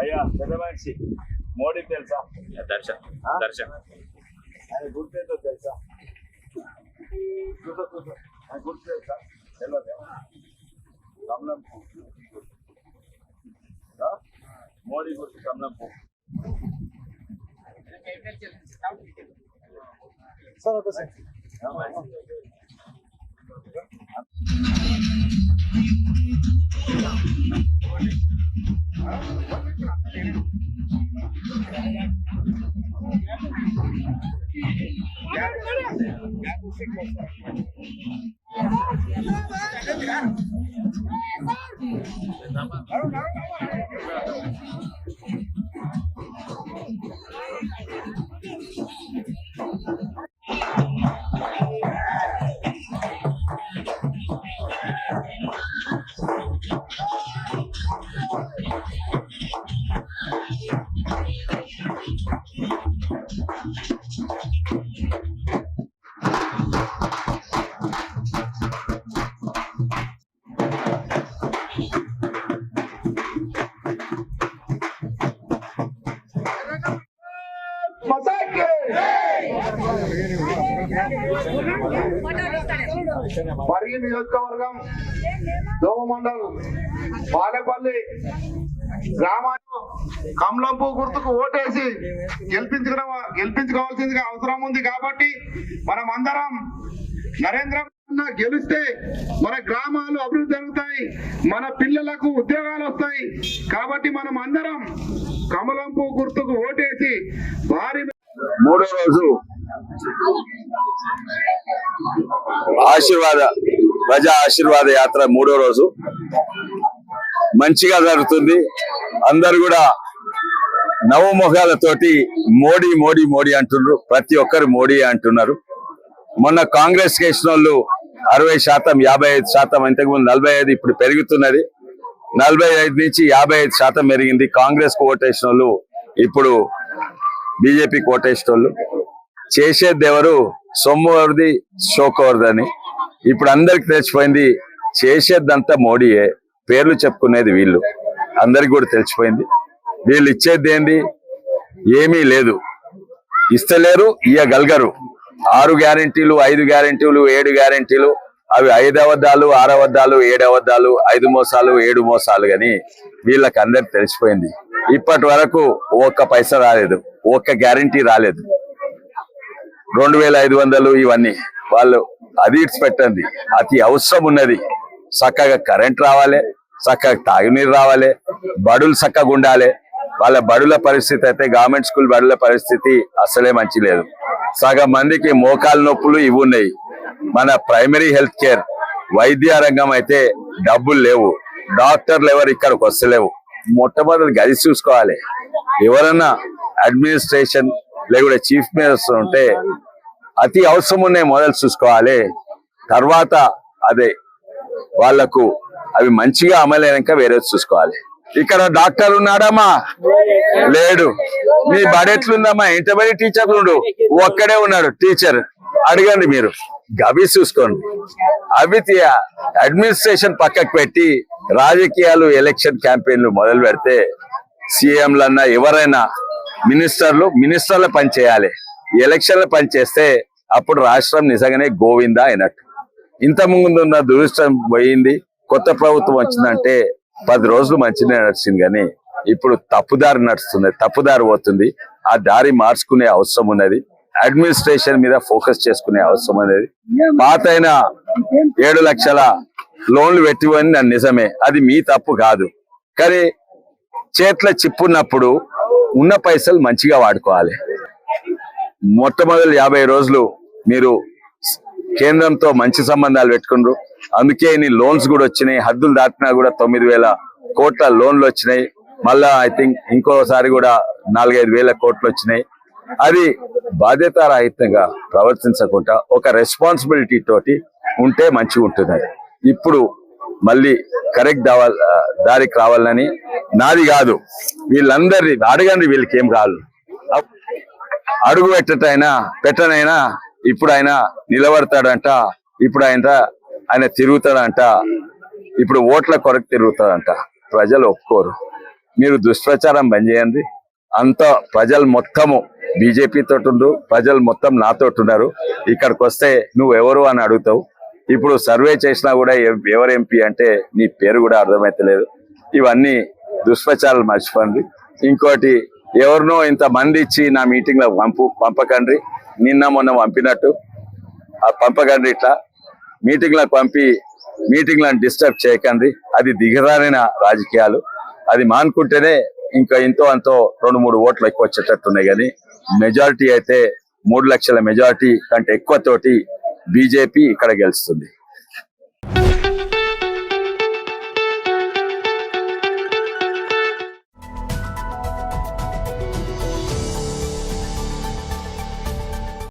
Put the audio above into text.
అయ్యా పెద్ద మనిషి మోడీ తెలుసా? దర్శన్ ఆయన గుర్తేదో తెలుసా? కూర్చో ఆయన గుర్తు తెలుసా? తెలియదు. కమలం పువ్వు, మోడీ గుర్తు కమలం పువ్వు. Sir okay sir. పరిగి నియోజకవర్గం దోమ మండల్ బాలేపల్లి గ్రామాన్ని కమలంపు గుర్తుకు ఓటేసి గెలిపించుకోవాల్సిందిగా అవసరం ఉంది. కాబట్టి మనం అందరం నరేంద్ర గెలిస్తే మన గ్రామాలు అభివృద్ధి జరుగుతాయి, మన పిల్లలకు ఉద్యోగాలు వస్తాయి. కాబట్టి మనం అందరం కమలంపు గుర్తుకు ఓటేసి భారీ మూడో రోజు ప్రజా ఆశీర్వాద యాత్ర మూడో రోజు మంచిగా జరుగుతుంది. అందరు కూడా నవమొహాలతోటి మోడీ మోడీ మోడీ అంటున్నారు. ప్రతి ఒక్కరు మోడీ అంటున్నారు. మొన్న కాంగ్రెస్ వేసిన వాళ్ళు 60%, 55%, ఇంతకుముందు 45%, ఇప్పుడు పెరుగుతున్నది. 45 నుంచి 55% పెరిగింది. కాంగ్రెస్ కు ఓటేసిన వాళ్ళు ఇప్పుడు బీజేపీకి ఓటేసిన వాళ్ళు. చేసేది ఎవరు? సొమ్ము ఎవరిది, షోకవరదని ఇప్పుడు అందరికి తెలిసిపోయింది. చేసేదంతా మోడీయే, పేర్లు చెప్పుకునేది వీళ్ళు. అందరికి కూడా తెలిసిపోయింది. వీళ్ళు ఇచ్చేది ఏంది? ఏమీ లేదు, ఇస్తలేరు, ఇయ్యగలగరు. 6 గ్యారెంటీలు, 5 గ్యారెంటీలు, 7 గ్యారెంటీలు, అవి 5 అబద్ధాలు, 6 అబద్ధాలు, 7 అబద్ధాలు, 5 మోసాలు, 7 మోసాలు. కానీ వీళ్ళకి అందరికి తెలిసిపోయింది. ఇప్పటి వరకు ఒక్క పైసా రాలేదు, ఒక్క గ్యారెంటీ రాలేదు. 2500 ఇవన్నీ వాళ్ళు అది పెట్టండి. అతి అవసరం ఉన్నది. చక్కగా కరెంట్ రావాలి, చక్కగా తాగునీరు రావాలి, బడులు చక్కగా ఉండాలి. వాళ్ళ బడుల పరిస్థితి అయితే గవర్నమెంట్ స్కూల్ బడుల పరిస్థితి అసలే మంచి లేదు. సగం మందికి మోకాలు నొప్పులు ఇవి ఉన్నాయి. మన ప్రైమరీ హెల్త్ కేర్ వైద్య రంగం అయితే డబ్బులు లేవు, డాక్టర్లు ఎవరు ఇక్కడికి వస్తలేవు. మొట్టమొదటి గది చూసుకోవాలి. ఎవరన్నా అడ్మినిస్ట్రేషన్ లేకుంటే చీఫ్ మినిస్టర్ ఉంటే అతి అవసరం ఉన్నాయి మొదలు చూసుకోవాలి. తర్వాత అదే వాళ్లకు అవి మంచిగా అమలైనాక వేరే చూసుకోవాలి. ఇక్కడ డాక్టర్ ఉన్నాడమ్మా? లేడు. మీ బడి ఎట్లుందమ్మా? ఇంటర్మీడియట్ టీచర్లు ఉండు, ఒక్కడే ఉన్నాడు టీచర్. అడగండి మీరు, అవి చూసుకోండి. అవి అడ్మినిస్ట్రేషన్ పక్కకు పెట్టి రాజకీయాలు, ఎలక్షన్ క్యాంపెయిన్లు మొదలు పెడితే సీఎంలన్నా ఎవరైనా మినిస్టర్ల పని చేయాలి. ఎలక్షన్ల పని చేస్తే అప్పుడు రాష్ట్రం నిజంగానే గోవిందా అయినట్టు. ఇంత ముందు ఉన్న దురదృష్టం పోయింది. కొత్త ప్రభుత్వం వచ్చిందంటే 10 రోజులు మంచిగా నడిచింది, కానీ ఇప్పుడు తప్పుదారి నడుస్తుంది, తప్పుదారి పోతుంది. ఆ దారి మార్చుకునే అవసరం ఉన్నది. అడ్మినిస్ట్రేషన్ మీద ఫోకస్ చేసుకునే అవసరం అనేది. పాతైన 7 లక్షల లోన్లు పెట్టివని నన్ను నిజమే, అది మీ తప్పు కాదు. కానీ చేతిలో చిప్పున్నప్పుడు ఉన్న పైసలు మంచిగా వాడుకోవాలి. మొట్టమొదటి 50 రోజులు మీరు కేంద్రంతో మంచి సంబంధాలు పెట్టుకున్నారు. అందుకే ఇన్ని లోన్స్ కూడా వచ్చినాయి. హద్దులు దాటినా కూడా 9,000 కోట్ల లోన్లు వచ్చినాయి. మళ్ళా ఐ థింక్ ఇంకోసారి కూడా 4-5 కోట్లు వచ్చినాయి. అది బాధ్యతారహితంగా ప్రవర్తించకుండా ఒక రెస్పాన్సిబిలిటీ తోటి ఉంటే మంచిగా ఉంటుంది. ఇప్పుడు మళ్ళీ కరెక్ట్ దారికి రావాలని నాది కాదు, వీళ్ళందరి అడగండి, వీళ్ళకి ఏం కాదు. అడుగు పెట్టనైనా ఇప్పుడు ఆయన నిలబడతాడంట, ఇప్పుడు ఆయన తిరుగుతాడంట, ఇప్పుడు ఓట్ల కొరకు తిరుగుతాడంట. ప్రజలు ఒప్పుకోరు. మీరు దుష్ప్రచారం బంద్ చేయండి. అంతా ప్రజలు మొత్తము బీజేపీ తోటి ఉండు, ప్రజలు మొత్తం నాతోటి ఉన్నారు. ఇక్కడికి వస్తే నువ్వెవరు అని అడుగుతావు. ఇప్పుడు సర్వే చేసినా కూడా ఎవరు ఎంపీ అంటే నీ పేరు కూడా అర్థమైతలేదు. ఇవన్నీ దుష్ప్రచారాలు మర్చిపోండి. ఇంకోటి, ఎవరినో ఇంత మంది ఇచ్చి నా మీటింగ్ లో పంపకండి. నిన్న మొన్న పంపినట్టు పంపకండి. ఇట్లా మీటింగ్లకు పంపి మీటింగ్లను డిస్టర్బ్ చేయకండి. అది దిగజారిన రాజకీయాలు. అది మానుకుంటేనే ఇంకా ఇంతో అంతో 2-3 ఓట్లు ఎక్కువ వచ్చేటట్టున్నాయి. కానీ మెజారిటీ అయితే 3 లక్షల మెజారిటీ కంటే ఎక్కువ తోటి బీజేపీ ఇక్కడ గెలుస్తుంది.